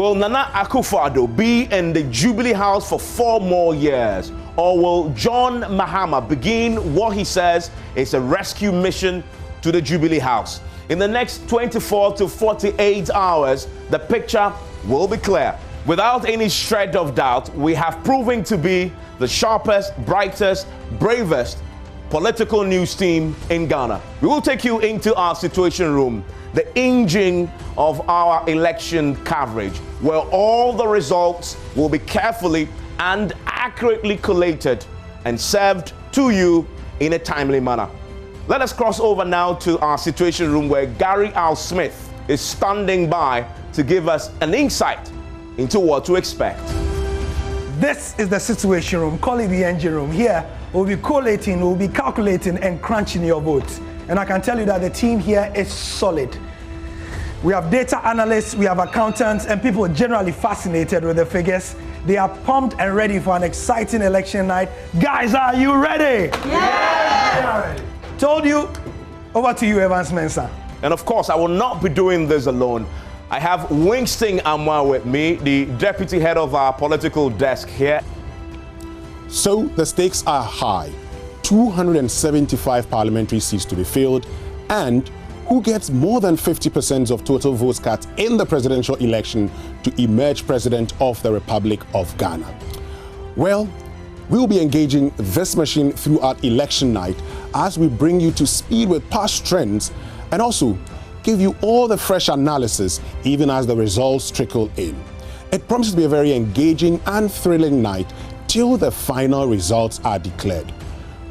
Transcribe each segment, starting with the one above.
Will Nana Akufo-Addo be in the Jubilee House for 4 more years? Or will John Mahama begin what he says is a rescue mission to the Jubilee House? In the next 24 to 48 hours, the picture will be clear. Without any shred of doubt, we have proven to be the sharpest, brightest, bravest political news team in Ghana. We will take you into our situation room, the engine of our election coverage, where all the results will be carefully and accurately collated and served to you in a timely manner. Let us cross over now to our situation room, where Gary Al Smith is standing by to give us an insight into what to expect. This is the situation room, call it the engine room. Here, we'll be collating, we'll be calculating and crunching your votes. And I can tell you that the team here is solid. We have data analysts, we have accountants, and people generally fascinated with the figures. They are pumped and ready for an exciting election night. Guys, are you ready? Yeah! Told you. Over to you, Evans Mensah. And of course, I will not be doing this alone. I have Winston Amwa with me, the deputy head of our political desk here. So the stakes are high. 275 parliamentary seats to be filled, and who gets more than 50% of total votes cast in the presidential election to emerge president of the Republic of Ghana? Well, we'll be engaging this machine throughout election night as we bring you to speed with past trends and also give you all the fresh analysis even as the results trickle in. It promises to be a very engaging and thrilling night till the final results are declared.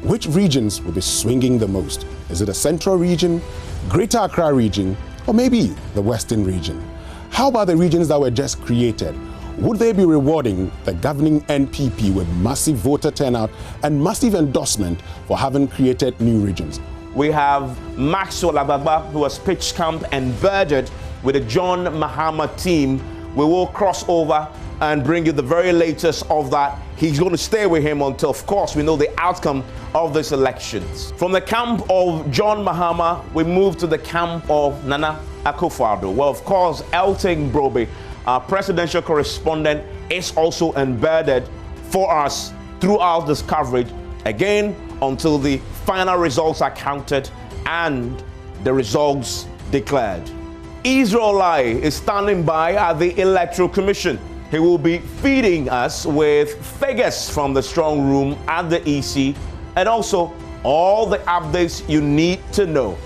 Which regions will be swinging the most? Is it a central region, Greater Accra region, or maybe the Western region? How about the regions that were just created? Would they be rewarding the governing NPP with massive voter turnout and massive endorsement for having created new regions? We have Maxwell Agbagba, who has pitched camp and birded with the John Mahama team. We will cross over and bring you the very latest of that. He's going to stay with him until, of course, we know the outcome of these elections. From the camp of John Mahama, we move to the camp of Nana Akufo-Addo. Well, of course, Elton Broby, our presidential correspondent, is also embedded for us throughout this coverage, again, until the final results are counted and the results declared. Israel Lai is standing by at the Electoral Commission. He will be feeding us with figures from the strong room at the EC and also all the updates you need to know.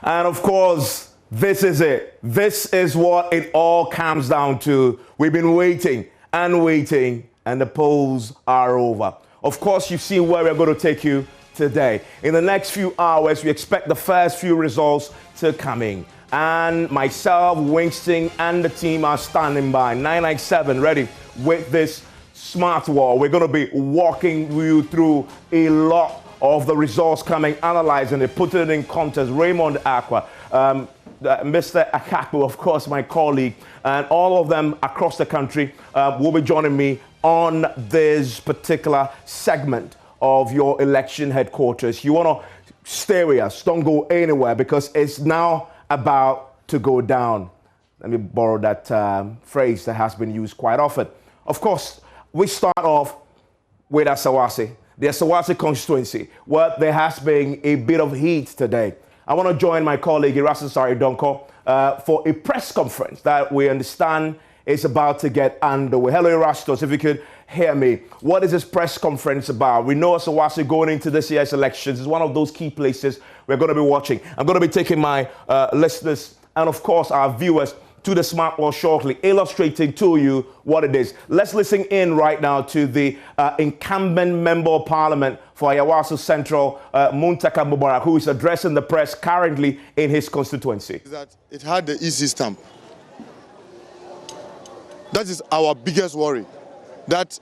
And of course, this is it. This is what it all comes down to. We've been waiting and waiting, and the polls are over. Of course, you've seen where we're going to take you today. In the next few hours, we expect the first few results to come in. And myself, Winston, and the team are standing by. 997 ready with this smart wall. We're going to be walking you through a lot of the results coming, analyzing it, putting it in context. Raymond Aqua, Mr. Akaku, of course, my colleague, and all of them across the country will be joining me on this particular segment of your election headquarters. You want to stay with us, don't go anywhere, because it's now about to go down. Let me borrow that phrase that has been used quite often. Of course, we start off with Asawase, the Asawase constituency, where there has been a bit of heat today. I want to join my colleague Erastus Donko for a press conference that we understand is about to get underway. Hello, Erastus, if you could hear me. What is this press conference about? We know Asawase going into this year's elections is one of those key places we're going to be watching. I'm going to be taking my listeners and, of course, our viewers to the smart wall shortly, illustrating to you what it is. Let's listen in right now to the incumbent member of parliament for Ayawaso Central, Muntaka Mubarak, who is addressing the press currently in his constituency. That it had the EC stamp. That is our biggest worry. That,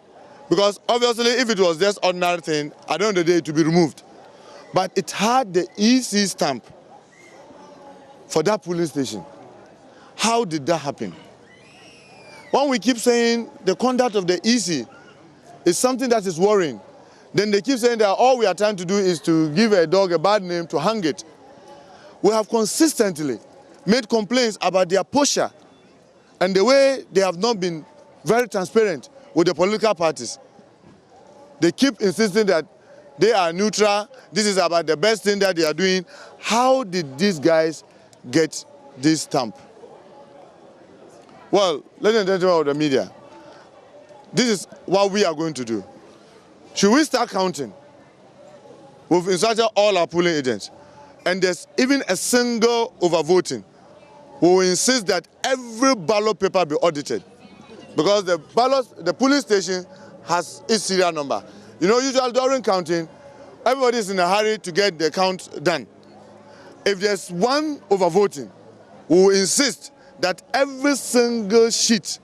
because obviously if it was just ordinary thing, at the end of the day it would be removed. But it had the EC stamp for that polling station. How did that happen? When we keep saying the conduct of the EC is something that is worrying, Then they keep saying that all we are trying to do is to give a dog a bad name to hang it. We have consistently made complaints about their posture and the way they have not been very transparent with the political parties. They keep insisting that they are neutral, this is about the best thing that they are doing. How did these guys get this stamp? Well, ladies and gentlemen of the media, this is what we are going to do. Should we start counting? We've instructed all our polling agents, and there's even a single overvoting. We will insist that every ballot paper be audited, because the polling station has its serial number. You know, usually during counting, everybody is in a hurry to get the count done. If there's one overvoting, we will insist that every single sheet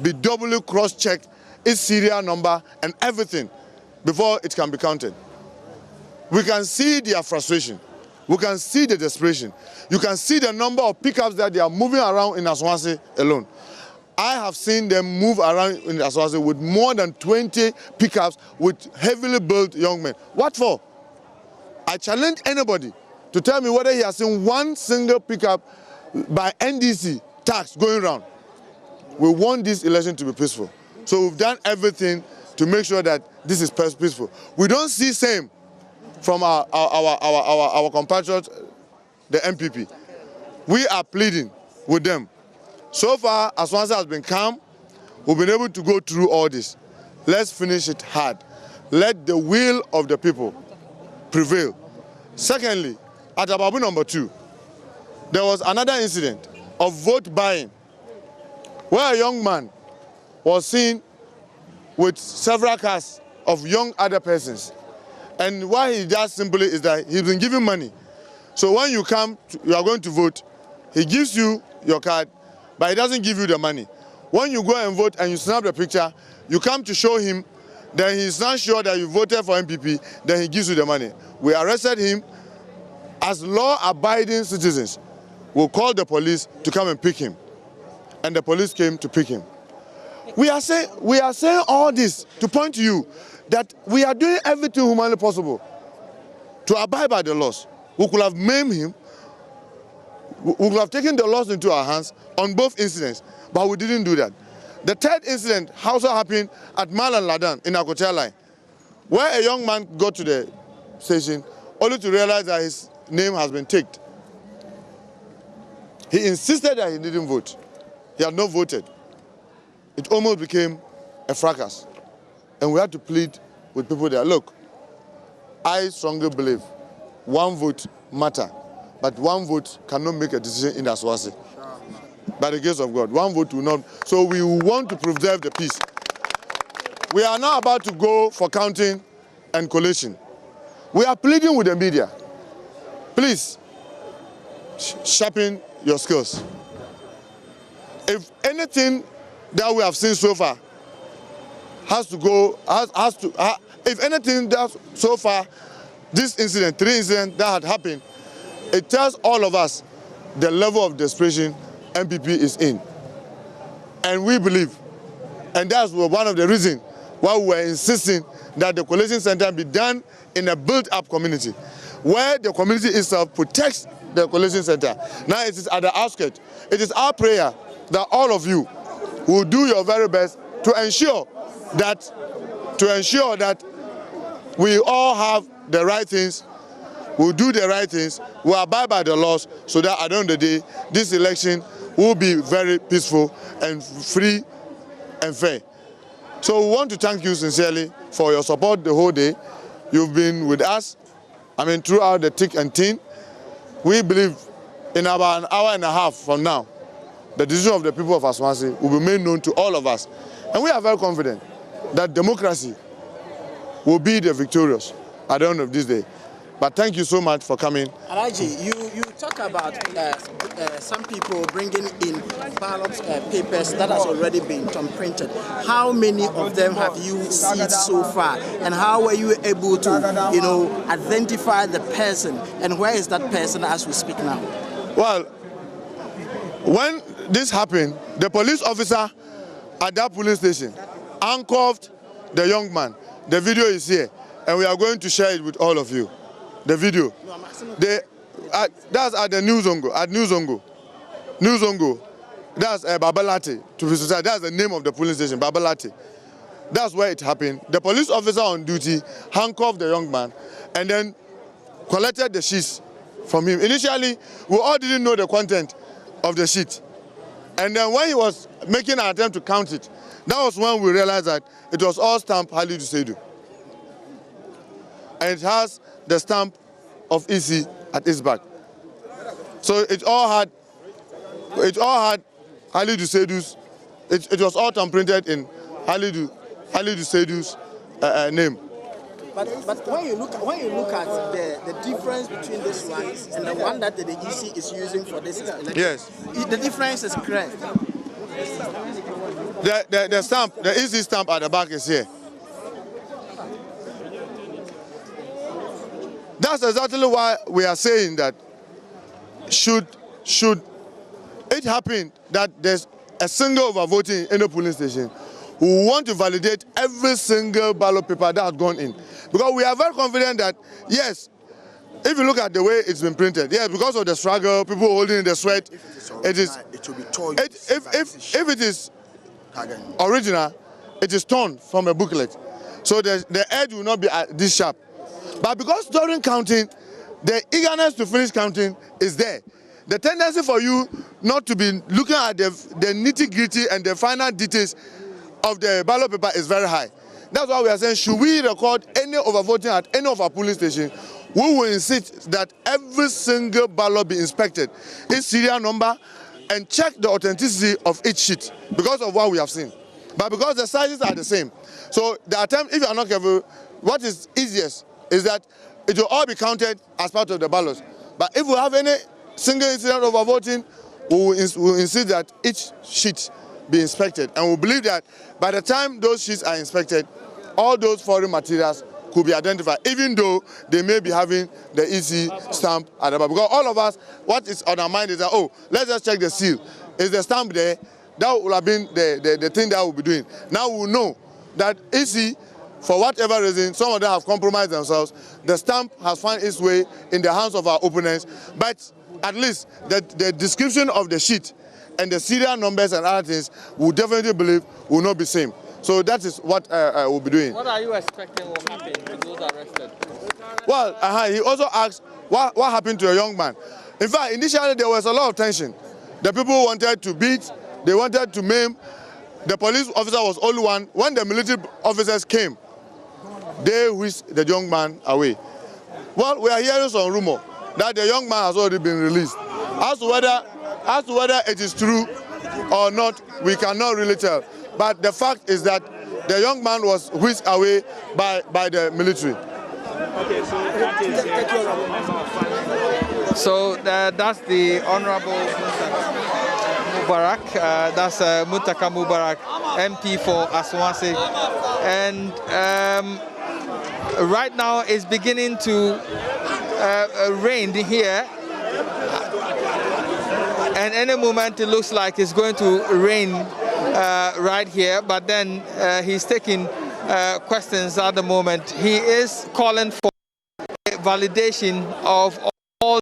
be doubly cross-checked, its serial number and everything, before it can be counted. We can see their frustration. We can see the desperation. You can see the number of pickups that they are moving around in Asawase alone. I have seen them move around in Asawase with more than 20 pickups with heavily built young men. What for? I challenge anybody to tell me whether he has seen one single pickup by NDC tax going around. We want this election to be peaceful. So we've done everything to make sure that this is peaceful. We don't see same from our compatriots, the MPP. We are pleading with them. So far, Asawase has been calm. We've been able to go through all this. Let's finish it hard. Let the will of the people prevail. Secondly, at Ababu number 2, there was another incident of vote buying, where a young man was seen with several cars of young other persons. And what he does simply is that he's been giving money. So when you come, you are going to vote, he gives you your card, but he doesn't give you the money. When you go and vote and you snap the picture, you come to show him, then he's not sure that you voted for MPP, then he gives you the money. We arrested him. As law-abiding citizens, we'll call the police to come and pick him. And the police came to pick him. We are saying all this to point to you that we are doing everything humanly possible to abide by the laws. We could have maimed him. We could have taken the laws into our hands on both incidents, but we didn't do that. The third incident also happened at Mal and Ladan in Akotia line, where a young man got to the station only to realize that his name has been ticked. He insisted that he didn't vote. He had not voted. It almost became a fracas. And we had to plead with people there. Look, I strongly believe one vote matters, but one vote cannot make a decision in Asawase. By the grace of God, one vote will not. So we want to preserve the peace. We are now about to go for counting and collation. We are pleading with the media. Please, sharpen your skills. If anything that we have seen so far if anything that so far, this incident, 3 incidents that had happened, it tells all of us the level of desperation MPP is in. And we believe, and that's one of the reasons why we were insisting that the collation center be done in a built-up community, where the community itself protects the collation center. Now it is at the outskirts. It is our prayer that all of you will do your very best to ensure that we all have the right things, we'll do the right things, we'll abide by the laws, so that at the end of the day, this election will be very peaceful and free and fair. So we want to thank you sincerely for your support the whole day. You've been with us, throughout the thick and thin. We believe in about an hour and a half from now, the decision of the people of Asawase will be made known to all of us. And we are very confident that democracy will be the victorious at the end of this day. But thank you so much for coming. Alaji, you talk about some people bringing in ballot papers that has already been printed. How many of them have you seen so far? And how were you able to, identify the person? And where is that person as we speak now? Well, when this happened, the police officer at that police station handcuffed the young man, The video is here, and we are going to share it with all of you. The video. That's at the Newsongo. At Newsongo. Newsongo. That's Babalati. To be specific, that's the name of the police station, Babalati. That's where it happened. The police officer on duty handcuffed the young man and then collected the sheets from him. Initially, we all didn't know the content of the sheet. And then when he was making an attempt to count it, that was when we realized that it was all stamped Halidu Seidu. And it has the stamp of EC at its back. So it all had Halidu Seidu's, it was all printed in Halidu Seidu's name. But when you look at the difference between this one and the one that the EC is using for this election, yes, the difference is clear. The stamp, the EC stamp at the back is here. That's exactly why we are saying that should it happen that there's a single overvoting in a polling station, we want to validate every single ballot paper that has gone in. Because we are very confident that, yes, if you look at the way it's been printed, yes, because of the struggle, people holding in the sweat, it will be torn. If it is original, it is torn from a booklet. So the edge will not be this sharp. But because during counting, the eagerness to finish counting is there. The tendency for you not to be looking at the nitty-gritty and the final details of the ballot paper is very high. That's why we are saying, should we record any overvoting at any of our polling stations, we will insist that every single ballot be inspected, its serial number, and check the authenticity of each sheet because of what we have seen. But because the sizes are the same, so the attempt, if you are not careful, what is easiest is that it will all be counted as part of the ballots. But if we have any single incident of voting, we will insist that each sheet be inspected. And we believe that by the time those sheets are inspected, all those foreign materials could be identified, even though they may be having the EC stamp at the back. Because all of us, what is on our mind is that, oh, let's just check the seal. Is the stamp there? That would have been the thing that we'll be doing. Now we know that EC, for whatever reason, some of them have compromised themselves. The stamp has found its way in the hands of our opponents, but at least the description of the sheet and the serial numbers and other things, we definitely believe will not be same. So that is what we'll be doing. What are you expecting will happen to those arrested? Well, he also asked what happened to a young man. In fact, initially there was a lot of tension. The people wanted to beat, they wanted to maim. The police officer was only one. When the military officers came, they whisked the young man away. Well, we are hearing some rumor that the young man has already been released. As to whether it is true or not, we cannot really tell. But the fact is that the young man was whisked away by the military. Okay, so that's the Honorable Mubarak. That's Muntaka Mubarak, MP for Asawase. And right now it's beginning to rain here. And any moment it looks like it's going to rain right here, but then he's taking questions at the moment. He is calling for validation of all.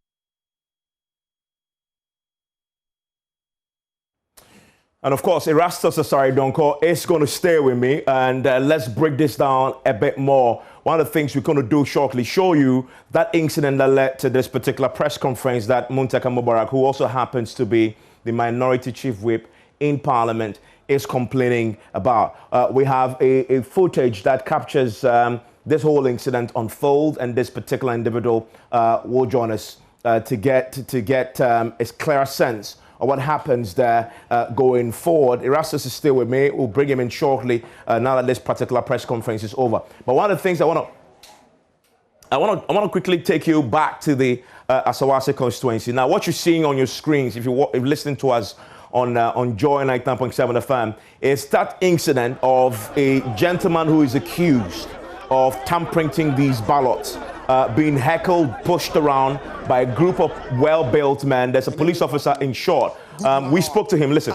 And of course, Erastus Asare-Donkor is going to stay with me, and let's break this down a bit more. One of the things we're going to do shortly, show you that incident that led to this particular press conference that Muntaka Mubarak, who also happens to be the minority chief whip in Parliament, is complaining about. We have a footage that captures this whole incident unfold, and this particular individual will join us to get a clearer sense of what happens there going forward. Erastus is still with me. We'll bring him in shortly now that this particular press conference is over. But one of the things I want to quickly take you back to the Asawase constituency. Now, what you're seeing on your screens, if you're listening to us on Joy 99.7 FM, is that incident of a gentleman who is accused of tampering these ballots, being heckled, pushed around by a group of well-built men. There's a police officer in short. We spoke to him. Listen.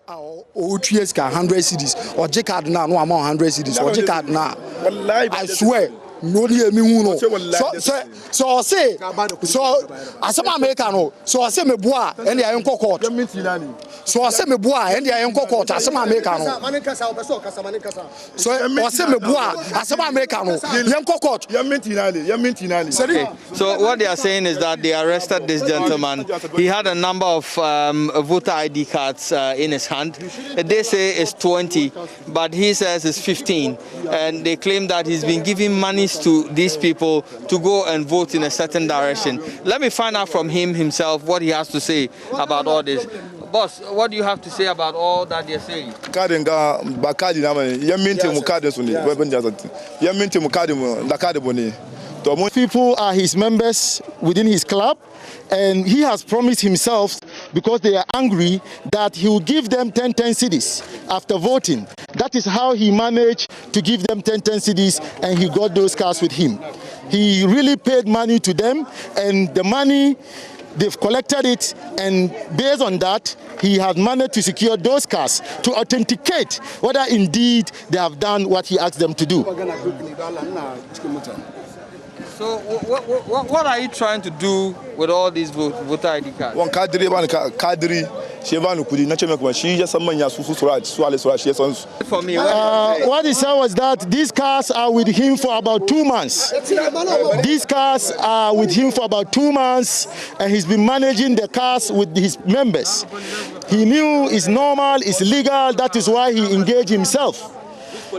Oh, 2 years, 100 CDs, or J card now, no amount 100 CDs, or J card now. I swear. No, so I say, as a American, so I say me bois and the Uncle Court. So I say me bois and the Uncle Court as a American. So I say me bois as a American, Uncle Court. So what they are saying is that they arrested this gentleman. He had a number of voter ID cards in his hand. They say it's 20, but he says it's 15, and they claim that he's been giving money to these people to go and vote in a certain direction. Let me find out from him himself what he has to say about all this. Boss, what do you have to say about all that they're saying? People are his members within his club, and he has promised himself, because they are angry, that he will give them 10 cedis after voting. That is how he managed to give them 10 cedis, and he got those cars with him. He really paid money to them, and the money, they've collected it, and based on that, he has managed to secure those cars to authenticate whether indeed they have done what he asked them to do. So what are you trying to do with all these voter ID cards? For me, what he said was that these cars are with him for about 2 months. These cars are with him for about 2 months, and he's been managing the cars with his members. He knew it's normal, it's legal, that is why he engaged himself.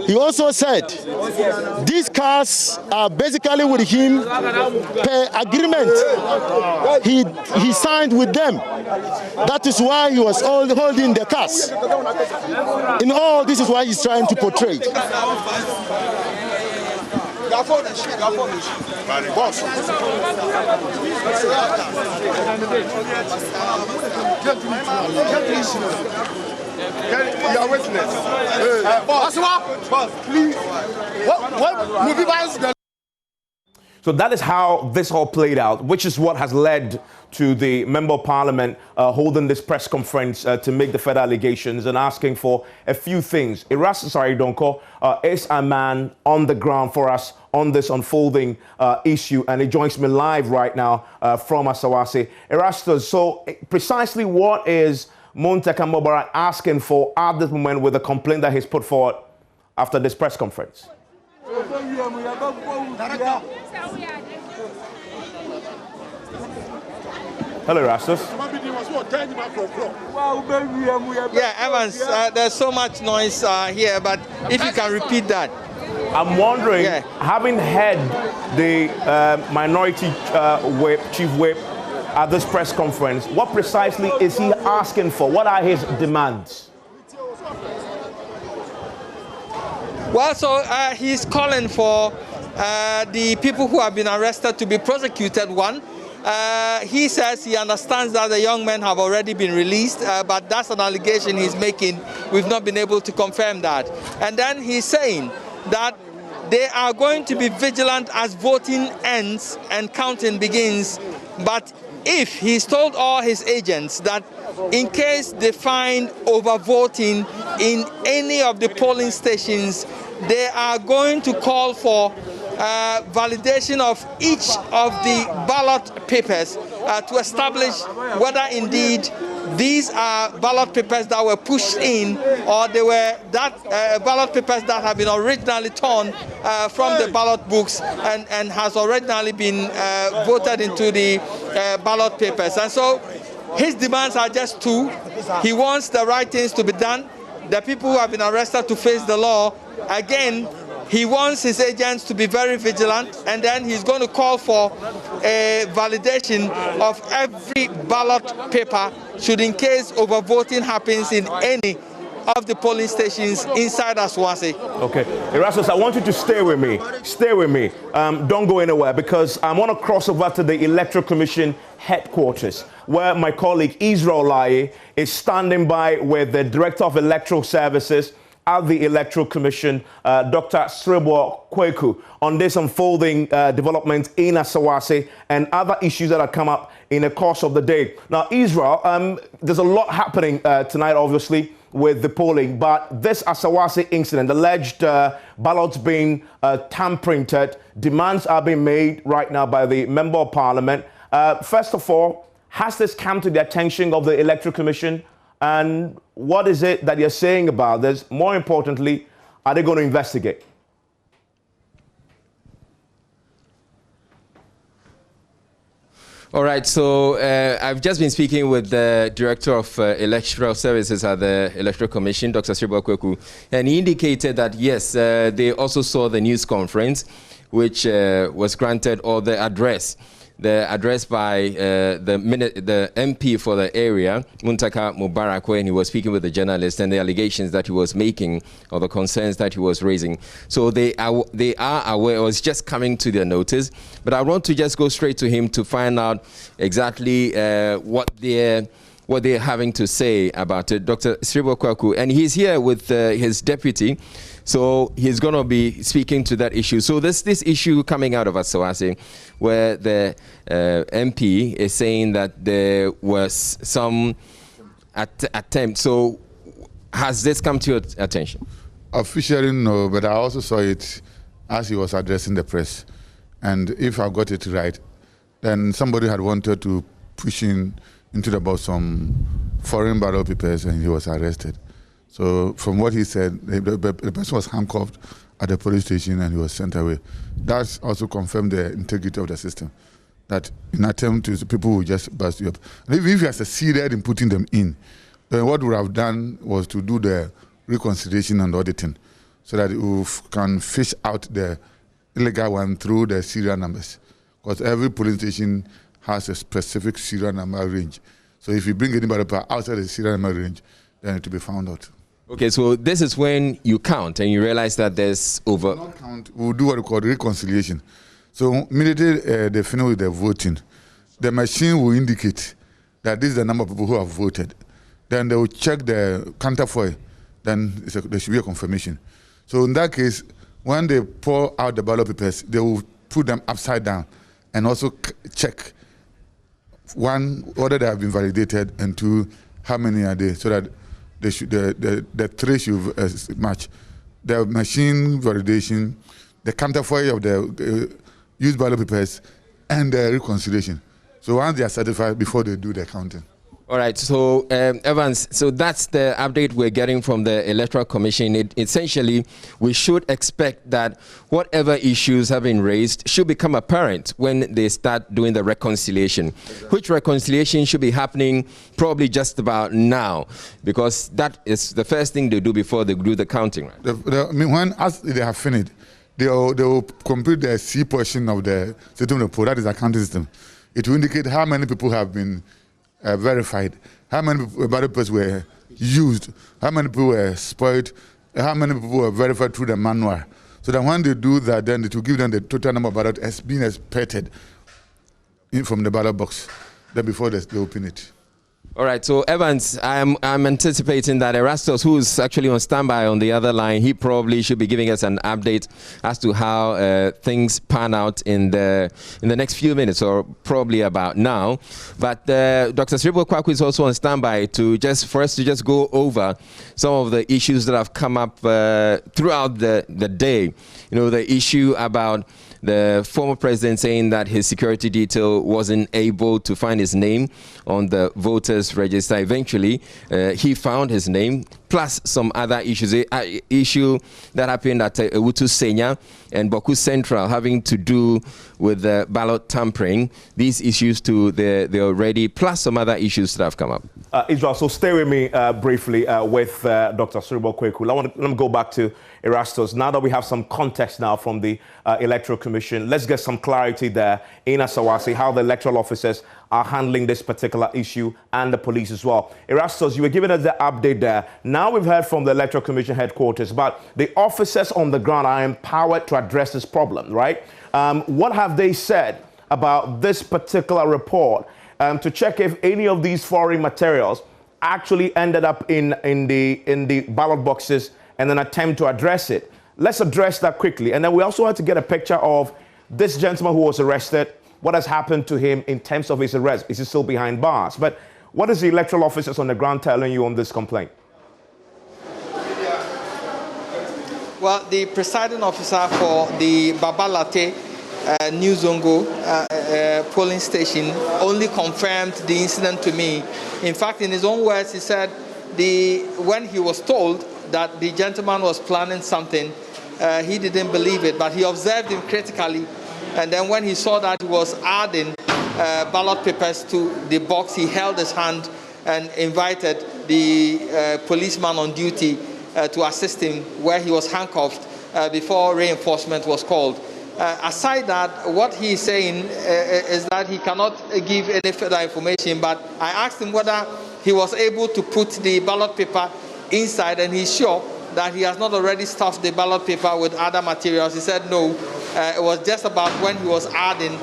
He also said these cars are basically with him per agreement he signed with them. That is why he was holding the cars. In all, this is why he's trying to portray. Your witness. Boss, please. So that is how this all played out, which is what has led to the Member of Parliament holding this press conference to make the further allegations and asking for a few things. Erastus Aridonko is a man on the ground for us on this unfolding issue, and he joins me live right now from Asawase. Erastus, so precisely what is Montaka Mubarak asking for at this moment with the complaint that he's put forward after this press conference? Hello, Erastus. Yeah, Evans, there's so much noise here, but if you can repeat that. I'm wondering, having had the minority chief whip at this press conference, what precisely is he asking for? What are his demands? Well, so he's calling for the people who have been arrested to be prosecuted. One, he says he understands that the young men have already been released, but that's an allegation he's making. We've not been able to confirm that. And then he's saying that they are going to be vigilant as voting ends and counting begins, but if he's told all his agents that in case they find overvoting in any of the polling stations, they are going to call for validation of each of the ballot papers to establish whether indeed these are ballot papers that were pushed in, or they were ballot papers that have been originally torn from the ballot books and has originally been voted into the ballot papers. And so his demands are just two. He wants the right things to be done, the people who have been arrested to face the law. Again, he wants his agents to be very vigilant, and then he's going to call for a validation of every ballot paper should in case overvoting happens in any of the polling stations inside Asawase. Okay, Erastus, I want you to stay with me. Stay with me. Don't go anywhere, because I want to cross over to the Electoral Commission headquarters, where my colleague Israel Laye is standing by with the Director of Electoral Services at the Electoral Commission, Dr. Srebo Kweku, on this unfolding development in Asawase and other issues that have come up in the course of the day. Now, Israel, there's a lot happening tonight, obviously, with the polling, but this Asawase incident, alleged ballots being tamperinted, demands are being made right now by the Member of Parliament. First of all, has this come to the attention of the Electoral Commission? And what is it that you're saying about this? More importantly, are they going to investigate? All right, so I've just been speaking with the Director of Electoral Services at the Electoral Commission, Dr. Sribo Kweku, and he indicated that, yes, they also saw the news conference, which was granted, or the address by the MP for the area, Muntaka Mubarak, when he was speaking with the journalist, and the allegations that he was making, or the concerns that he was raising. So they are aware, or it's just coming to their notice. But I want to just go straight to him to find out exactly what they're having to say about it. Dr. Sribo Kweku, and he's here with his deputy. So he's going to be speaking to that issue. So this issue coming out of Asawase, where the MP is saying that there was some attempt. So has this come to your attention? Officially, no, but I also saw it as he was addressing the press. And if I got it right, then somebody had wanted to push him into about some foreign ballot papers, and he was arrested. So from what he said, the person was handcuffed at the police station and he was sent away. That also confirmed the integrity of the system. That in attempt to, people will just bust you up. And if you have succeeded in putting them in, then what we would have done was to do the reconciliation and auditing, so that we can fish out the illegal one through the serial numbers. Because every police station has a specific serial number range. So if you bring anybody outside the serial number range, then it will be found out. Okay, so this is when you count and you realize that there's over. We'll not count. We'll do what we call reconciliation. So immediately they finish with the voting, the machine will indicate that this is the number of people who have voted. Then they will check the counterfoil. Then there should be a confirmation. So in that case, when they pour out the ballot papers, they will put them upside down and also check, one, whether they have been validated, and two, how many are there, so that they should, the three should match. The machine validation, the counterfoil of the used ballot papers, and the reconciliation. So once they are certified, before they do the counting. All right, so Evans, so that's the update we're getting from the Electoral Commission. Essentially, we should expect that whatever issues have been raised should become apparent when they start doing the reconciliation, which reconciliation should be happening probably just about now, because that is the first thing they do before they do the counting. Right? As they have finished, they will complete the C portion of the system report, that is the accounting system. It will indicate how many people have been verified, how many ballot papers were used, how many people were spoiled, how many people were verified through the manual. So that when they do that, then it will give them the total number of ballots as being expected from the ballot box, then before they open it. All right, so Evans, I'm anticipating that Erastus, who's actually on standby on the other line, he probably should be giving us an update as to how things pan out in the next few minutes, or probably about now. But Dr. Sribo Kweku is also on standby for us to just go over some of the issues that have come up throughout the day. You know, the issue about the former president saying that his security detail wasn't able to find his name on the voters register. Eventually, he found his name, plus some other issues. An issue that happened at Ewutu Senya and Boku Central having to do with the ballot tampering. These issues too, they're already, plus some other issues that have come up. Israel, so stay with me briefly with Dr. Sribo Kweku. Let me go back to Erastus. Now that we have some context now from the Electoral Commission, let's get some clarity there in Asawase, how the electoral officers are handling this particular issue, and the police as well. Erastus, you were giving us the update there. Now we've heard from the Electoral Commission headquarters, but the officers on the ground are empowered to address this problem, right? What have they said about this particular report to check if any of these foreign materials actually ended up in the ballot boxes and an attempt to address it? Let's address that quickly. And then we also had to get a picture of this gentleman who was arrested. What has happened to him in terms of his arrest? Is he still behind bars? But what is the electoral officers on the ground telling you on this complaint? Well, the presiding officer for the Babalate New Zongo polling station only confirmed the incident to me. In fact, in his own words, he said when he was told that the gentleman was planning something, he didn't believe it, but he observed him critically. And then when he saw that he was adding ballot papers to the box, he held his hand and invited the policeman on duty to assist him where he was handcuffed before reinforcement was called. Aside that, what he is saying is that he cannot give any further information, but I asked him whether he was able to put the ballot paper inside, and he's sure that he has not already stuffed the ballot paper with other materials. He said no, it was just about when he was adding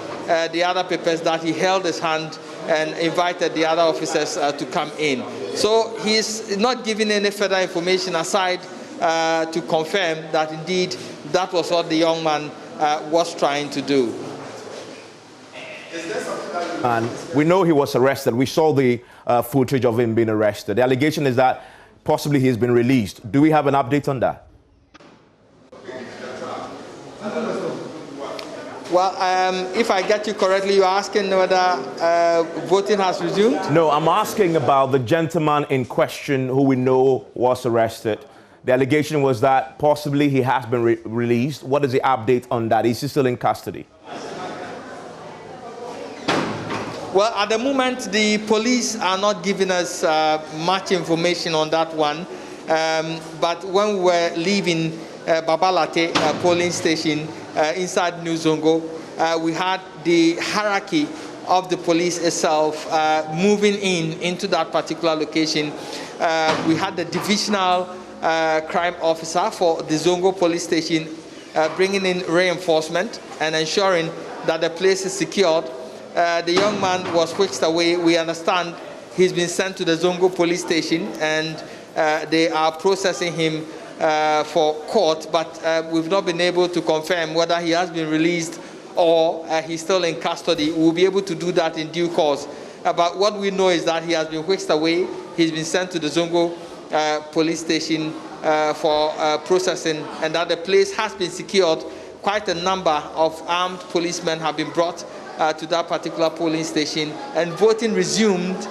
the other papers that he held his hand and invited the other officers to come in. So he's not giving any further information aside to confirm that indeed that was what the young man was trying to do. And we know he was arrested. We saw the footage of him being arrested. The allegation is that possibly he's been released. Do we have an update on that? Well, if I get you correctly, you're asking whether voting has resumed? No, I'm asking about the gentleman in question who we know was arrested. The allegation was that possibly he has been released. What is the update on that? Is he still in custody? Well, at the moment, the police are not giving us much information on that one. But when we were leaving Babalate polling station inside New Zongo, we had the hierarchy of the police itself moving into that particular location. We had the divisional crime officer for the Zongo police station bringing in reinforcement and ensuring that the place is secured. The young man was whisked away. We understand he's been sent to the Zongo police station and they are processing him for court, but we've not been able to confirm whether he has been released or he's still in custody. We'll be able to do that in due course. But what we know is that he has been whisked away. He's been sent to the Zongo police station for processing, and that the place has been secured. Quite a number of armed policemen have been brought to that particular polling station, and voting resumed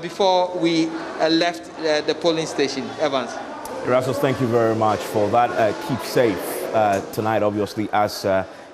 before we left the polling station. Evans. Erasmus, thank you very much for that. Keep safe tonight, obviously, as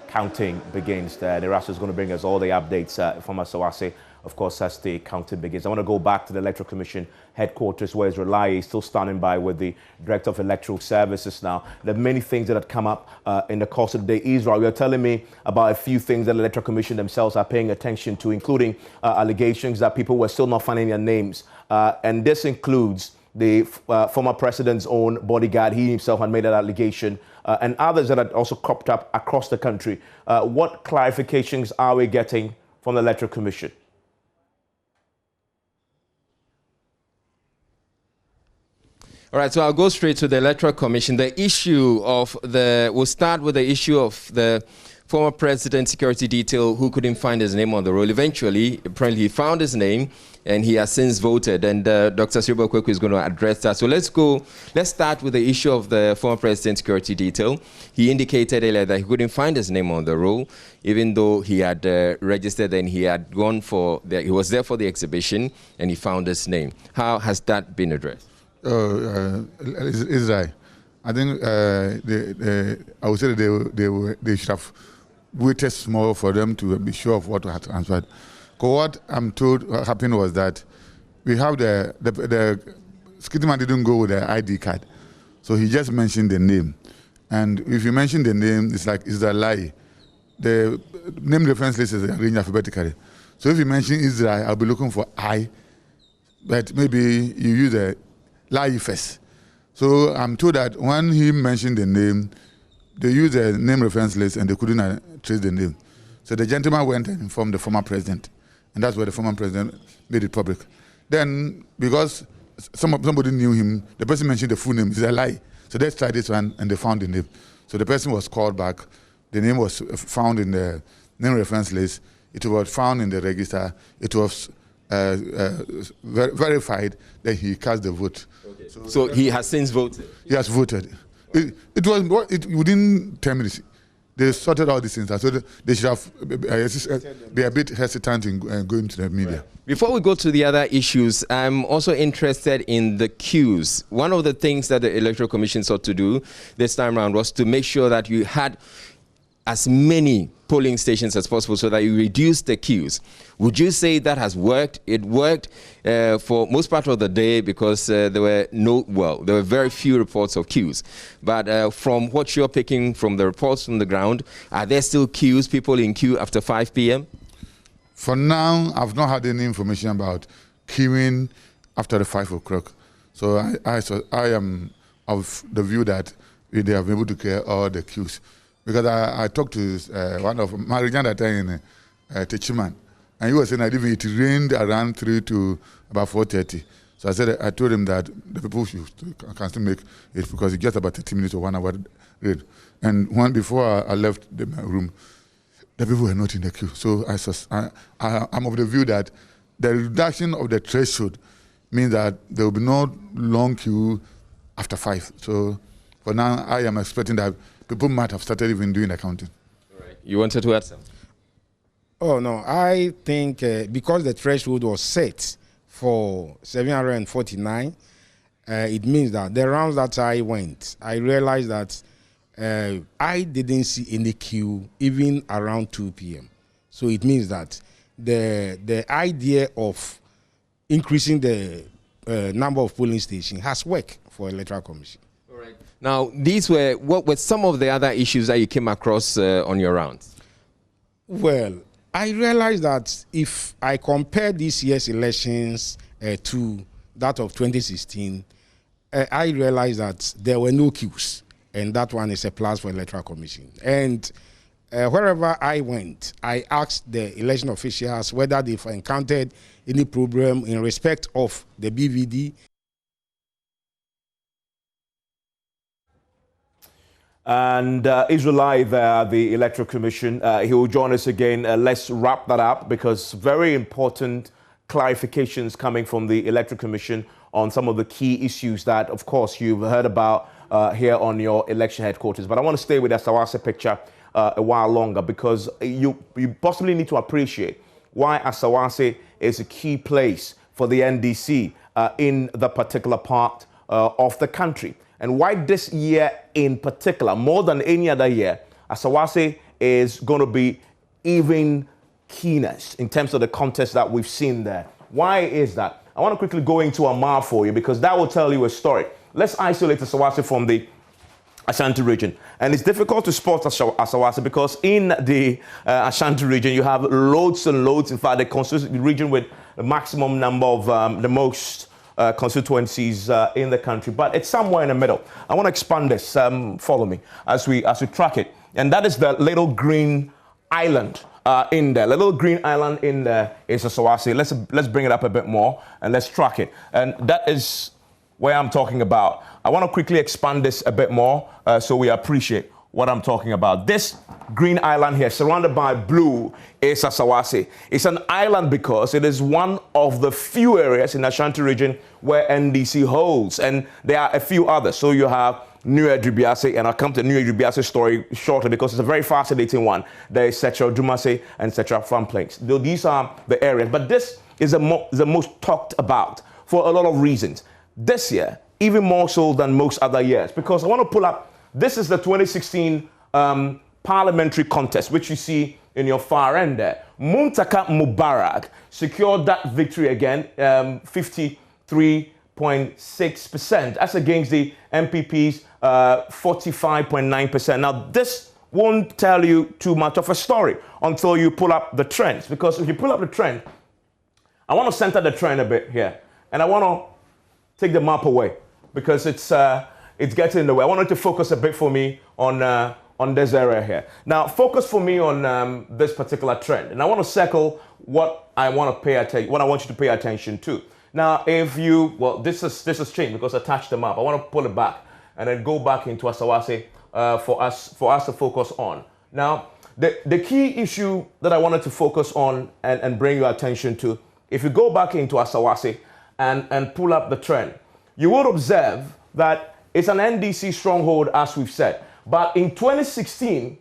counting begins. Erasmus is going to bring us all the updates from Asawase, of course, as the counting begins. I want to go back to the Electoral Commission headquarters, where Israel is still standing by with the Director of Electoral Services now. There are many things that have come up in the course of the day. Israel, you're telling me about a few things that the Electoral Commission themselves are paying attention to, including allegations that people were still not finding their names. And this includes the former president's own bodyguard. He himself had made that allegation, and others that had also cropped up across the country. What clarifications are we getting from the Electoral Commission? All right, so I'll go straight to the Electoral Commission. The issue of we'll start with the issue of the former president's security detail who couldn't find his name on the roll. Eventually, apparently he found his name and he has since voted, and Dr. Siribo Kweku is going to address that. So let's start with the issue of the former president's security detail. He indicated earlier that he couldn't find his name on the roll, even though he had registered and he had gone he was there for the exhibition and he found his name. How has that been addressed? Israel, I think I would say they should have waited small for them to be sure of what had transferred. What I'm told happened was that we have the Skidman didn't go with the ID card, so he just mentioned the name. And if you mention the name, it's a lie. The name reference list is arranged alphabetically. So if you mention Israel, I'll be looking for I, but maybe you use a lie first. So I'm told that when he mentioned the name, they used a name reference list and they couldn't trace the name. So the gentleman went and informed the former president, and that's where the former president made it public. Then, because somebody knew him, the person mentioned the full name. It's a lie. So they tried this one and they found the name. So the person was called back. The name was found in the name reference list. It was found in the register. It was verified that he cast the vote. Okay. So he has since voted? He has voted. It was within 10 minutes. They sorted out these things. So they should have. They are a bit hesitant in going to the media. Right. Before we go to the other issues, I'm also interested in the queues. One of the things that the Electoral Commission sought to do this time around was to make sure that you had as many polling stations as possible so that you reduce the queues. Would you say that has worked? It worked for most part of the day because there were very few reports of queues. But from what you're picking from the reports from the ground, are there still queues, people in queue after 5 p.m.? For now, I've not had any information about queuing after the 5 o'clock. So I am of the view that they have been able to clear all the queues. Because I talked to one of my region that time in Techiman, and he was saying that even it rained around 3 to about 4:30. So I told him that the people can still make it because it's just about 30 minutes or 1 hour rain. And before I left the room, the people were not in the queue. So I'm of the view that the reduction of the threshold means that there will be no long queue after 5. So for now, I am expecting that people might have started even doing accounting. All right. You wanted to add something? Oh, no. I think because the threshold was set for 749, it means that the rounds that I went, I realized that I didn't see any queue even around 2 p.m. So it means that the idea of increasing the number of polling stations has worked for Electoral Commission. All right. Now, what were some of the other issues that you came across on your rounds? Well, I realized that if I compare this year's elections to that of 2016, I realized that there were no queues. And that one is a plus for Electoral Commission. And wherever I went, I asked the election officials whether they've encountered any problem in respect of the BVD. And Israel Live, the Electoral Commission, he will join us again. Let's wrap that up because very important clarifications coming from the Electoral Commission on some of the key issues that, of course, you've heard about here on your election headquarters. But I want to stay with the Asawase picture a while longer because you possibly need to appreciate why Asawase is a key place for the NDC in the particular part of the country. And why this year in particular, more than any other year, Asawase is going to be even keenest in terms of the contest that we've seen there. Why is that? I want to quickly go into a map for you because that will tell you a story. Let's isolate Asawase from the Ashanti region. And it's difficult to spot Asawase because in the Ashanti region, you have loads and loads. In fact, the region with the maximum number of the most constituencies in the country, but it's somewhere in the middle. I want to expand this. Follow me as we track it, and that is the little green island in there. Little green island in there is Asawase. Let's bring it up a bit more and let's track it. And that is where I'm talking about. I want to quickly expand this a bit more so we appreciate what I'm talking about. This green island here, surrounded by blue, is Asawase. It's an island because it is one of the few areas in the Ashanti region where NDC holds, and there are a few others. So you have New Edribiase, and I'll come to New Edribiase story shortly because it's a very fascinating one. There is Setra Dumase and Setra Farm Plains. These are the areas, but this is the most talked about for a lot of reasons. This year, even more so than most other years, because I want to pull up, this is the 2016 parliamentary contest, which you see in your far end there. Muntaka Mubarak secured that victory again, 53.6%. That's against the MPP's 45.9%. Now, this won't tell you too much of a story until you pull up the trends, because if you pull up the trend, I want to center the trend a bit here, and I want to take the map away because it's getting in the way. I wanted to focus a bit for me on this area here. Now, focus for me on this particular trend, and I want to circle what I want to pay attention, what I want you to pay attention to. Now, this has changed because I touched the map. I want to pull it back and then go back into Asawase for us to focus on. Now, the key issue that I wanted to focus on and bring your attention to, if you go back into Asawase and pull up the trend, you would observe that It's an NDC stronghold, as we've said. But in 2016,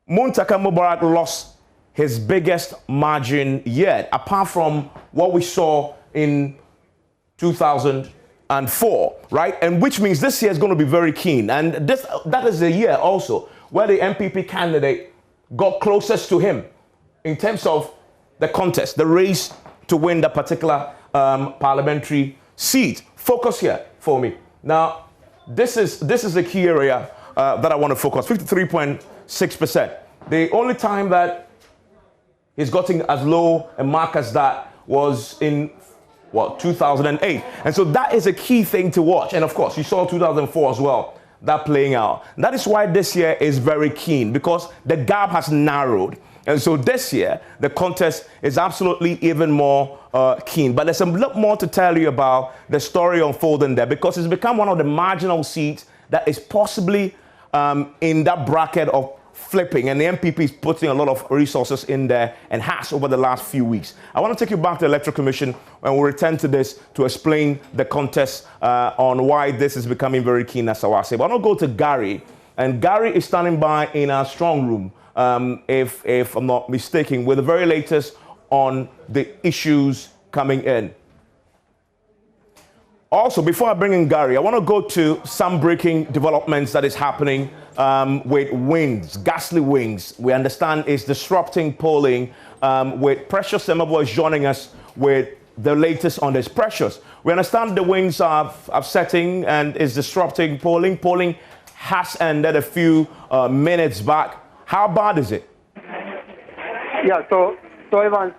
Muntaka Mubarak lost his biggest margin yet, apart from what we saw in 2004, right? And which means this year is going to be very keen. And that is the year also where the MPP candidate got closest to him in terms of the contest, the race to win the particular parliamentary seat. Focus here for me. Now, this is a key area that I want to focus, 53.6%. The only time that he's gotten as low a mark as that was in, 2008. And so that is a key thing to watch. And of course, you saw 2004 as well, that playing out. That is why this year is very keen, because the gap has narrowed. And so this year, the contest is absolutely even more keen. But there's a lot more to tell you about the story unfolding there, because it's become one of the marginal seats that is possibly in that bracket of flipping, and the MPP is putting a lot of resources in there and has over the last few weeks. I want to take you back to the Electoral Commission when we return to this to explain the contest on why this is becoming very keen as Asawase. But I want to go to Gary, and Gary is standing by in our strong room, if I'm not mistaken, with the very latest on the issues coming in. Also, before I bring in Gary, I want to go to some breaking developments that is happening with wings, ghastly wings. We understand it's disrupting polling, with Precious Semabo is joining us with the latest on this. Precious, we understand the wings are upsetting and is disrupting polling. Polling has ended a few minutes back. How bad is it? Yeah, so Evans,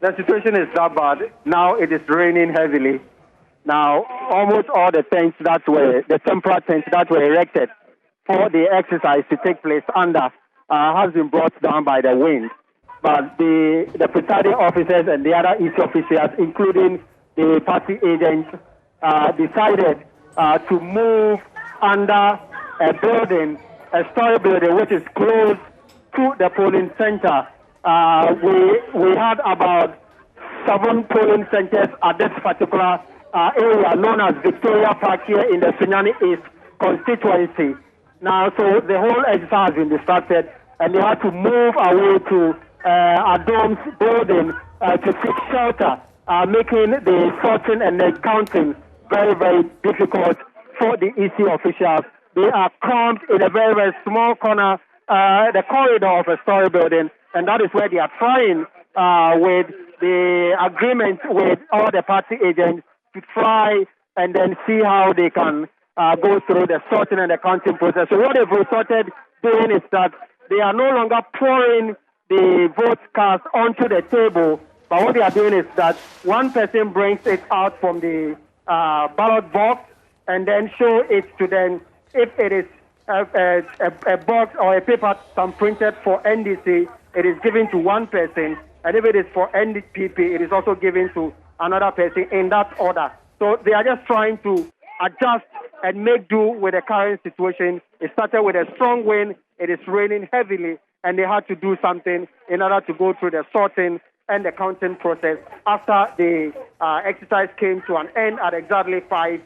the situation is that bad. Now it is raining heavily. Now, almost all the tents that were, the temporary tents that were erected for the exercise to take place under has been brought down by the wind. But the presiding officers and the other EC officials, including the party agents, decided to move under a building, a story building, which is close to the polling center. We had about 7 polling centers at this particular area known as Victoria Park here in the Sunyani East constituency. Now, so the whole exercise has been distracted, and they had to move away to Adom's building to seek shelter, making the sorting and the counting very, very difficult for the EC officials. They are cramped in a very, very small corner, the corridor of a story building, and that is where they are trying with the agreement with all the party agents to try and then see how they can go through the sorting and the counting process. So what they've resorted doing is that they are no longer pouring the vote cast onto the table, but what they are doing is that one person brings it out from the ballot box and then show it to them. If it is a box or a paper printed for NDC, it is given to one person, and if it is for NDPP, it is also given to another person in that order. So they are just trying to adjust and make do with the current situation. It started with a strong wind, it is raining heavily, and they had to do something in order to go through the sorting and the counting process after the exercise came to an end at exactly 5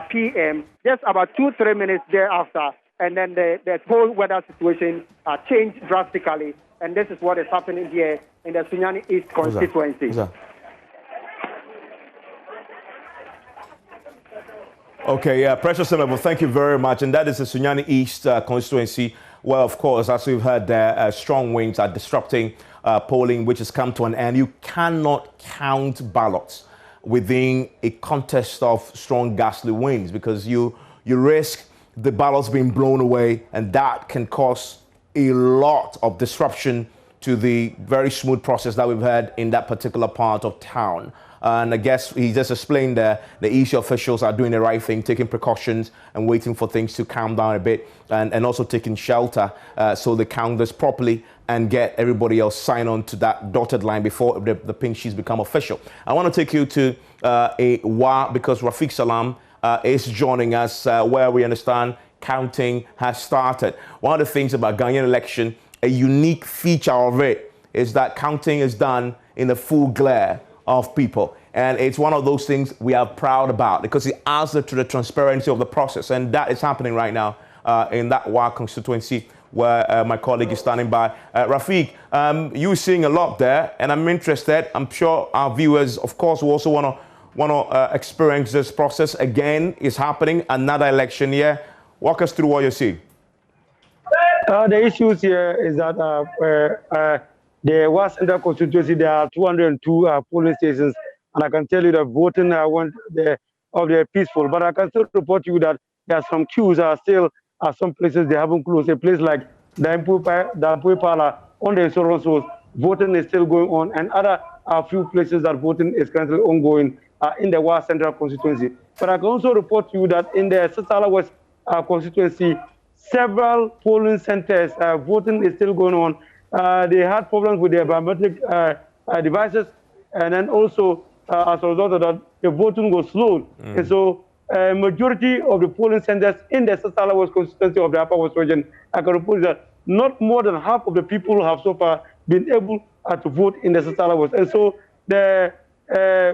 p.m., just about 2-3 minutes thereafter, and then the whole weather situation changed drastically, and this is what is happening here in the Sunyani East constituency. Okay, yeah, Precious Semabo, thank you very much. And that is the Sunyani East constituency. Well, of course, as we've heard there, strong winds are disrupting polling, which has come to an end. You cannot count ballots within a contest of strong ghastly winds, because you risk the ballots being blown away, and that can cause a lot of disruption to the very smooth process that we've had in that particular part of town. And I guess he just explained that the EC officials are doing the right thing, taking precautions and waiting for things to calm down a bit, and also taking shelter so they count this properly and get everybody else sign on to that dotted line before the pink sheets become official. I want to take you to because Rafiq Salam is joining us, where we understand counting has started. One of the things about Ghanaian election, a unique feature of it, is that counting is done in the full glare of people. And it's one of those things we are proud about because it adds to the transparency of the process. And that is happening right now in that WA constituency where my colleague is standing by. Rafiq, you're seeing a lot there, and I'm interested. I'm sure our viewers, of course, will also want to experience this process again. It's happening, another election year. Walk us through what you see. The issues here is that the West Central constituency, there are 202 polling stations, and I can tell you that voting they're peaceful. But I can still report to you that there are some queues are still at some places they haven't closed. A place like Dampui Pala on the insurance road, voting is still going on, and other few places that voting is currently ongoing in the West Central constituency. But I can also report to you that in the Sasala West constituency, several polling centers, voting is still going on. They had problems with their biometric devices, and then also as a result of that, the voting was slow. And so majority of the polling centers in the Sasala West constituency of the Upper West region, I can report that not more than half of the people have so far been able to vote in the Sasala West. And so the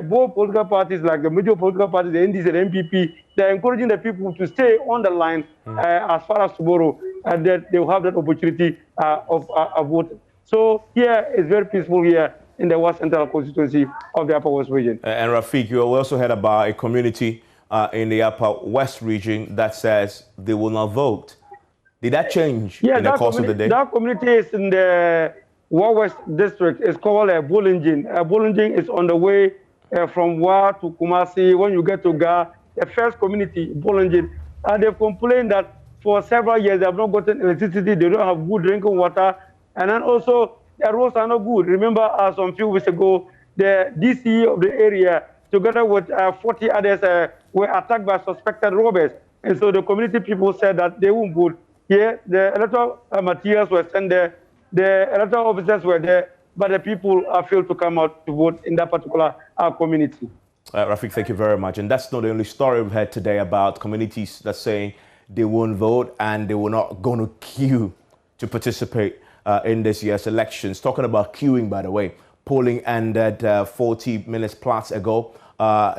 both political parties, like the major political parties, the NDC and MPP, they're encouraging the people to stay on the line as far as tomorrow, and that they will have that opportunity of voting. So here it's very peaceful here in the West Central constituency of the Upper West region. And Rafiq, you also heard about a community in the Upper West region that says they will not vote. Did that change in the course of the day? That community is in the West district. It's called Bolingin. Bolingin is on the way from Wa to Kumasi. When you get to Ga, the first community, Bolingin, they've complained that for several years they have not gotten electricity, they don't have good drinking water, and then also the roads are not good. Remember, some few weeks ago, the DC of the area, together with 40 others, were attacked by suspected robbers. And so the community people said that they won't vote. Here, the electoral materials were sent there, the electoral officers were there, but the people failed to come out to vote in that particular community. Rafiq, thank you very much. And that's not the only story we've heard today about communities that saying they won't vote and they were not going to queue to participate in this year's elections. Talking about queuing, by the way, polling ended 40 minutes plus ago.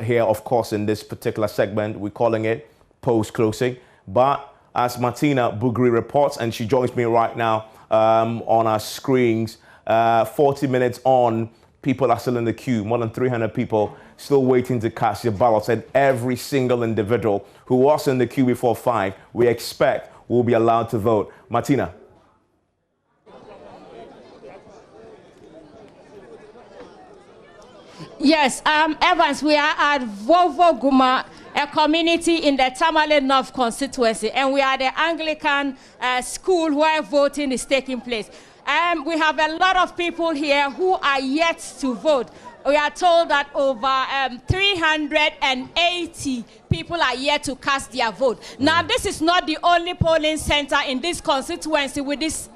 Here, of course, in this particular segment, we're calling it post-closing. But as Martina Bugri reports, and she joins me right now on our screens, 40 minutes on, people are still in the queue, more than 300 people still waiting to cast their ballots, and every single individual who was in the queue before 5, we expect will be allowed to vote. Martina. Yes, Evans, we are at Vovo Guma, a community in the Tamale North constituency, and we are the Anglican school where voting is taking place. We have a lot of people here who are yet to vote. We are told that over 380 people are yet to cast their vote. Now, this is not the only polling center in this constituency with this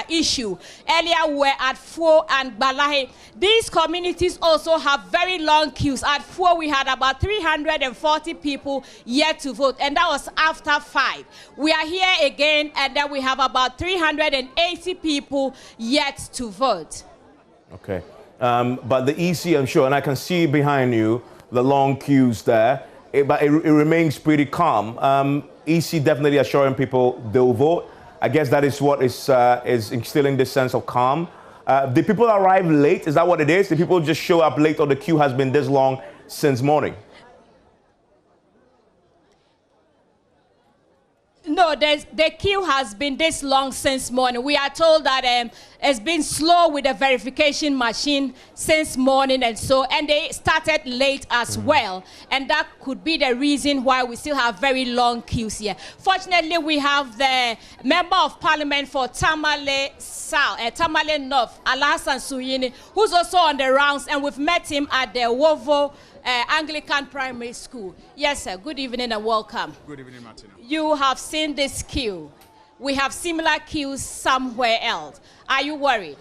issue. Earlier, we were at Fo and Balahe. These communities also have very long queues. At Fo, we had about 340 people yet to vote, and that was after 5. We are here again, and then we have about 380 people yet to vote. Okay. But the EC, I'm sure, and I can see behind you the long queues there, but it remains pretty calm. EC definitely assuring people they'll vote. I guess that is what is instilling this sense of calm. Did people arrive late? Is that what it is? Did people just show up late, or the queue has been this long since morning? No, the queue has been this long since morning. We are told that it's been slow with the verification machine since morning, and they started late as well. And that could be the reason why we still have very long queues here. Fortunately, we have the Member of Parliament for Tamale South, Tamale North, Alasan Suyini, who's also on the rounds, and we've met him at the Wovo Anglican Primary School. Yes, sir. Good evening and welcome. Good evening, Martina. You have seen this queue. We have similar queues somewhere else. Are you worried?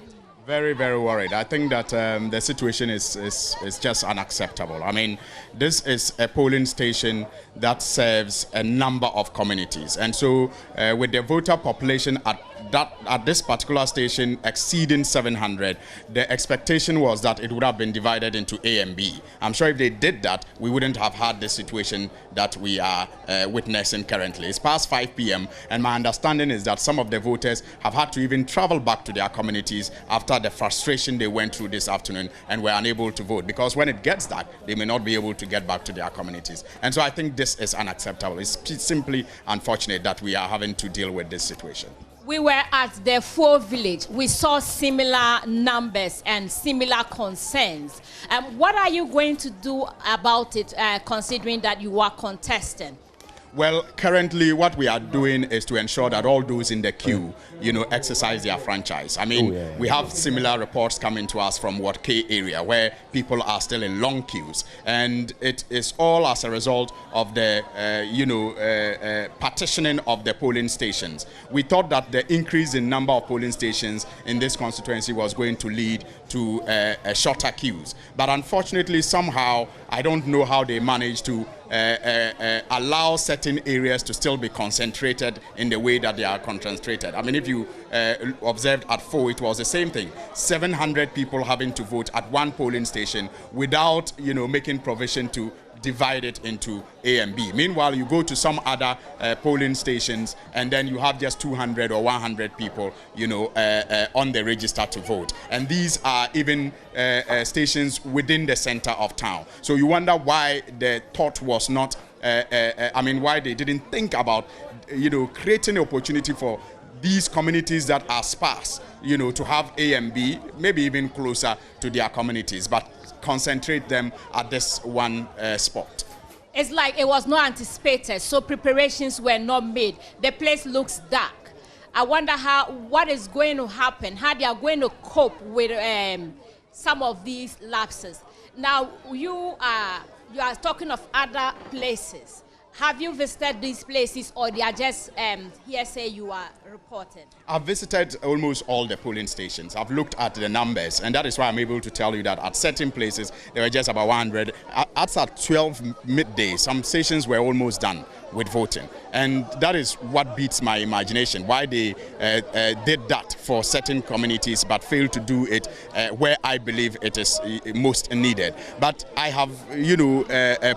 Very, very worried. I think that the situation is just unacceptable. I mean, this is a polling station that serves a number of communities. And so with the voter population at this particular station exceeding 700, the expectation was that it would have been divided into A and B. I'm sure if they did that, we wouldn't have had the situation that we are witnessing currently. It's past 5 p.m. and my understanding is that some of the voters have had to even travel back to their communities after the frustration they went through this afternoon and were unable to vote, because when it gets dark, they may not be able to get back to their communities. And so I think this is unacceptable. It's simply unfortunate that we are having to deal with this situation. We were at the Four Village. We saw similar numbers and similar concerns. What are you going to do about it, considering that you are contesting? Well, currently what we are doing is to ensure that all those in the queue, exercise their franchise. I mean, we have similar reports coming to us from Ward K area where people are still in long queues. And it is all as a result of the, partitioning of the polling stations. We thought that the increase in number of polling stations in this constituency was going to lead to shorter queues. But unfortunately, somehow, I don't know how they managed to allow certain areas to still be concentrated in the way that they are concentrated. I mean, if you observed at 4, it was the same thing. 700 people having to vote at one polling station without, making provision to divide it into A and B. Meanwhile, you go to some other polling stations and then you have just 200 or 100 people, on the register to vote. And these are even stations within the center of town. So you wonder why the thought was not, why they didn't think about, creating an opportunity for these communities that are sparse, to have A and B, maybe even closer to their communities, but concentrate them at this one spot. It's like it was not anticipated, so preparations were not made. The place looks dark. I wonder what is going to happen, how they are going to cope with some of these lapses. Now, you are talking of other places. Have you visited these places, or they are just hearsay you are reporting? I've visited almost all the polling stations. I've looked at the numbers, and that is why I'm able to tell you that at certain places, there were just about 100. At 12 midday, some stations were almost done with voting. And that is what beats my imagination, why they did that for certain communities but failed to do it where I believe it is most needed. But I have,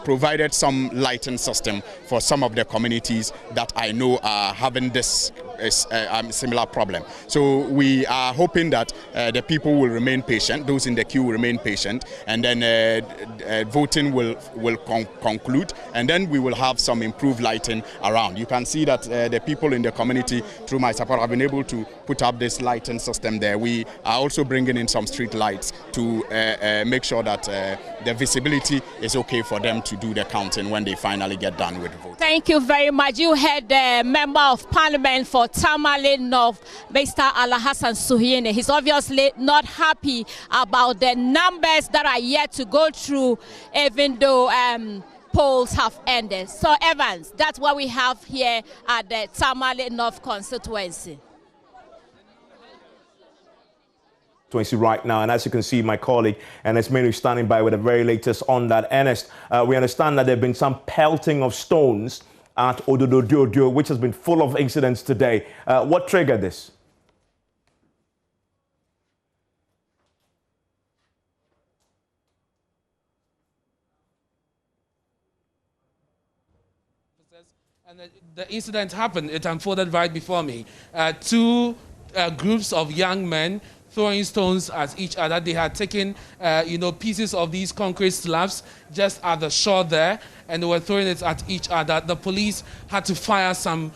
provided some lighting system for some of the communities that I know are having this similar problem. So we are hoping that the people will remain patient, those in the queue will remain patient, and then voting will conclude, and then we will have some improved lighting around. You can see that the people in the community, through my support, have been able to put up this lighting system there. We are also bringing in some street lights to make sure that the visibility is okay for them to do the counting when they finally get done with the vote. Thank you very much. You heard the Member of Parliament for Tamale North, Mr. Alhassan Suhuyene. He's obviously not happy about the numbers that are yet to go through, even though polls have ended. So Evans, that's what we have here at the Tamale North constituency. Right now, and as you can see, my colleague Ernest Menu is standing by with the very latest on that. Ernest, we understand that there have been some pelting of stones at Odododiodoo, which has been full of incidents today. What triggered this? And the incident happened. It unfolded right before me. Two groups of young men throwing stones at each other. They had taken, pieces of these concrete slabs just at the shore there, and they were throwing it at each other. The police had to fire some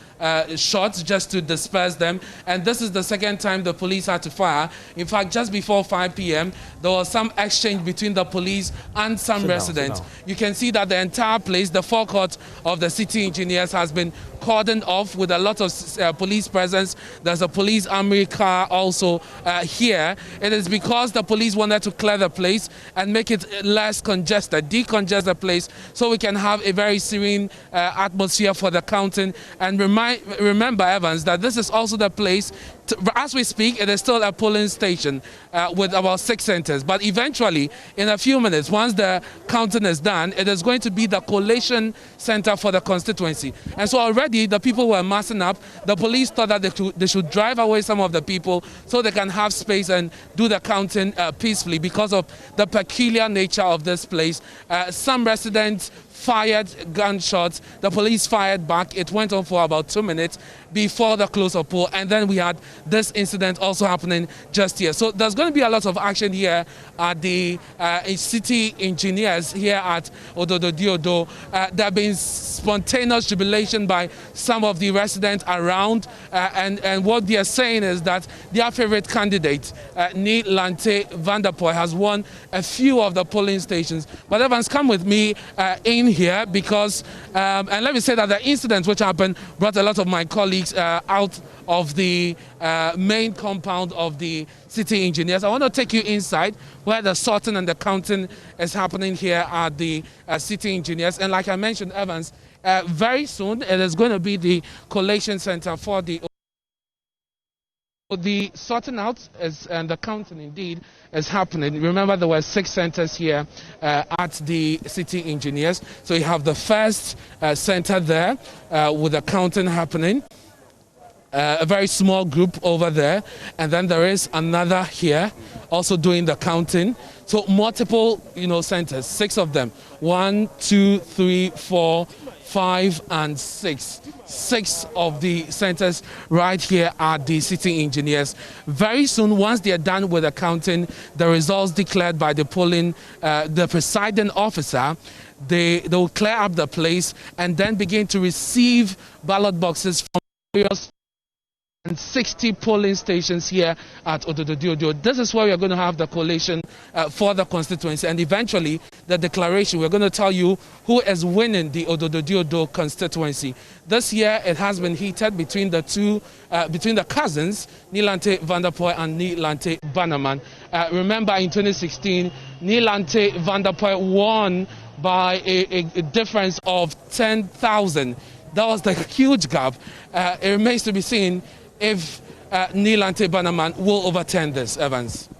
shots just to disperse them, and this is the second time the police had to fire. In fact, just before 5 p.m., there was some exchange between the police and some residents. You can see that the entire place, the forecourt of the city engineers, has been cordoned off with a lot of police presence. There's a police armory car also here. It is because the police wanted to clear the place and make it less congested. decongest the place so we can have a very serene atmosphere for the counting. And remember, Evans, that this is also the place, as we speak, it is still a polling station with about 6 centers. But eventually, in a few minutes, once the counting is done, it is going to be the collation center for the constituency. And so already the people were massing up. The police thought that they should drive away some of the people so they can have space and do the counting peacefully because of the peculiar nature of this place. Some residents fired gunshots. The police fired back. It went on for about 2 minutes before the close of poll, and then we had this incident also happening just here. So there's going to be a lot of action here at the city engineers here at Odododiodoo. There have been spontaneous jubilation by some of the residents around, and what they are saying is that their favorite candidate, Nilante Vanderpoel, has won a few of the polling stations. But Evans, come with me in here because, and let me say that the incident which happened brought a lot of my colleagues out of the main compound of the city engineers. I want to take you inside where the sorting and the counting is happening here at the city engineers. And like I mentioned, Evans, very soon it is going to be the collation center for the sorting out and the counting indeed is happening. Remember, there were 6 centers here at the city engineers. So you have the first center there with the counting happening. A very small group over there, and then there is another here also doing the counting. So multiple, centers, 6 of them. 1, 2, 3, 4, 5, and 6. 6 of the centers right here at the city engineers. Very soon, once they are done with the counting, the results declared by the polling, the presiding officer, they will clear up the place and then begin to receive ballot boxes from various and 60 polling stations here at Odododiodoo. This is where we are going to have the collation for the constituency, and eventually the declaration. We're going to tell you who is winning the Odododiodoo constituency. This year it has been heated between the two, between the cousins, Nilante Vanderpoel and Nilante Bannerman. Remember, in 2016, Nilante Vanderpoel won by a difference of 10,000. That was the huge gap. It remains to be seen if Nilante Bannerman will overturn this, Evans.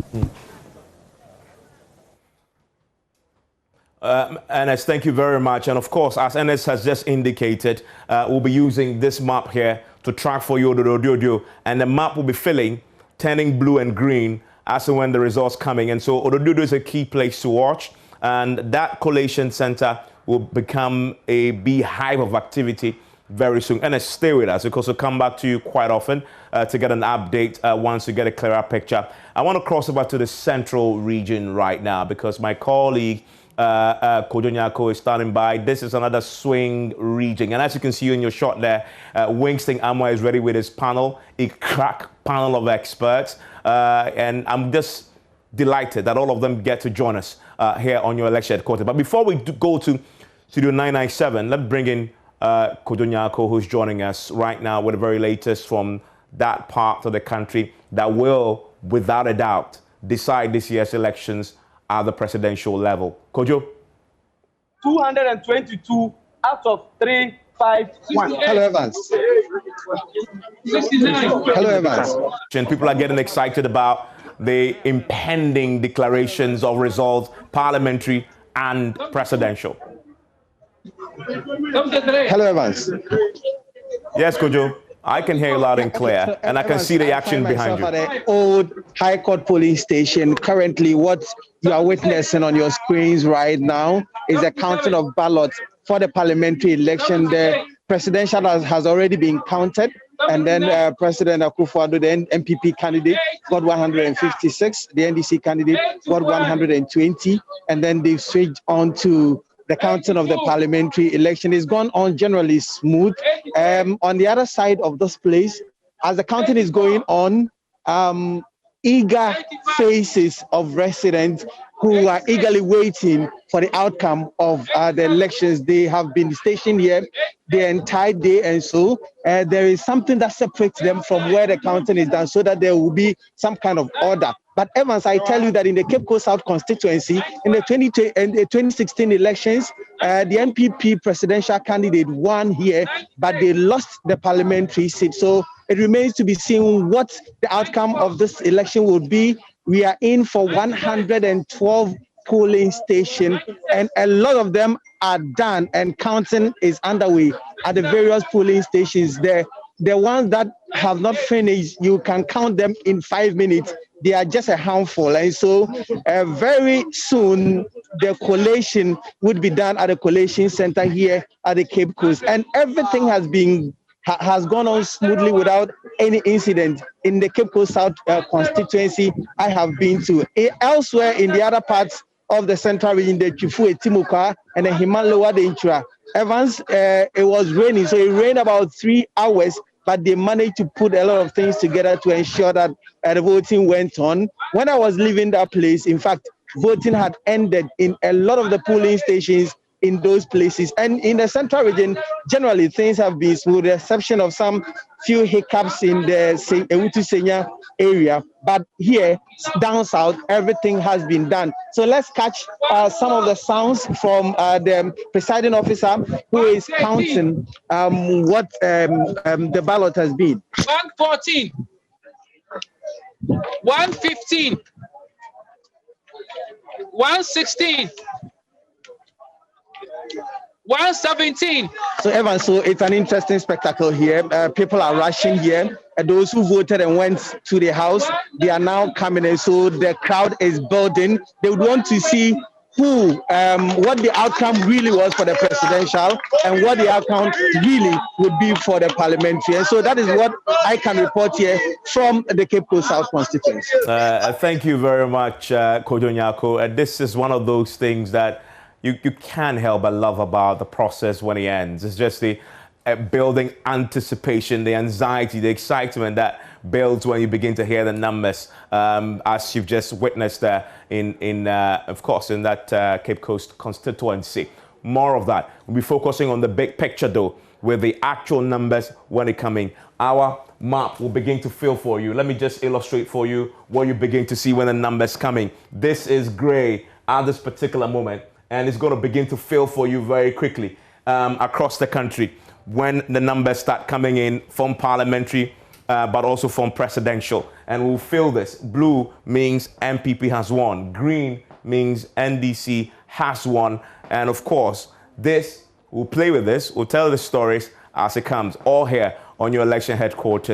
Ernest, thank you very much. And of course, as Ernest has just indicated, we'll be using this map here to track for you Odododiodoo, and the map will be filling, turning blue and green as and when the results coming. And so Odododiodoo is a key place to watch, and that collation center will become a beehive of activity very soon. And stay with us because we'll come back to you quite often to get an update once you get a clearer picture. I want to cross over to the central region right now because my colleague JoyNews is standing by. This is another swing region. And as you can see in your shot there, Winston Amwa is ready with his panel, a crack panel of experts. And I'm just delighted that all of them get to join us here on your election headquarters. But before we go to Studio 997, let's bring in JoyNews, who's joining us right now with the very latest from that part of the country that will, without a doubt, decide this year's elections at the presidential level. Kojo? 222 out of 351. Hello, Evans. Hello, Evans. And people are getting excited about the impending declarations of results, parliamentary and presidential. Hello, Evans. Yes, Kojo. I can hear you loud and clear, and I can see the action behind you. At the old High Court polling station. Currently, what you are witnessing on your screens right now is a counting of ballots for the parliamentary election. The presidential has already been counted, and then President Akufo-Addo, the NPP candidate, got 156. The NDC candidate got 120, and then they switched on to the counting of the parliamentary election. Is gone on generally smooth. On the other side of this place, as the counting is going on, eager faces of residents who are eagerly waiting for the outcome of the elections. They have been stationed here the entire day, and so there is something that separates them from where the counting is done, so that there will be some kind of order. But Evans, I tell you that in the Cape Coast South constituency, in the 2016 elections, the NPP presidential candidate won here, but they lost the parliamentary seat. So it remains to be seen what the outcome of this election will be. We are in for 112 polling stations, and a lot of them are done, and counting is underway at the various polling stations there. The ones that have not finished, you can count them in 5 minutes. They are just a handful. And so very soon, the collation would be done at the collation center here at the Cape Coast. And everything has gone on smoothly without any incident in the Cape Coast South constituency I have been to. Elsewhere in the other parts of the central region, the Chifu, Timuka, and the Himalawa, the Inchura, Evans, it was raining. So it rained about 3 hours, but they managed to put a lot of things together to ensure that the voting went on. When I was leaving that place, in fact, voting had ended in a lot of the polling stations in those places. And in the central region, generally things have been smooth, with the exception of some few hiccups in the Ewutu Senya area. But here, down south, everything has been done. So let's catch some of the sounds from the presiding officer who is counting what the ballot has been. 114, 115, 116, 117. So Evan, so it's an interesting spectacle here. People are rushing here. Those who voted and went to the house, they are now coming in. So the crowd is building. They would want to see what the outcome really was for the presidential and what the outcome really would be for the parliamentary. And so that is what I can report here from the Cape Coast South constituency. Thank you very much, Kojo Nyako. This is one of those things that you can't help but love about the process when it ends. It's just the building anticipation, the anxiety, the excitement that builds when you begin to hear the numbers, as you've just witnessed of course, in that Cape Coast constituency. More of that. We'll be focusing on the big picture, though, with the actual numbers when they come in. Our map will begin to fill for you. Let me just illustrate for you what you begin to see when the numbers come in. This is grey at this particular moment, and it's going to begin to fill for you very quickly across the country when the numbers start coming in from parliamentary, but also from presidential. And we'll fill this. Blue means MPP has won. Green means NDC has won. And of course, we'll play with this. We'll tell the stories as it comes, all here on your election headquarters.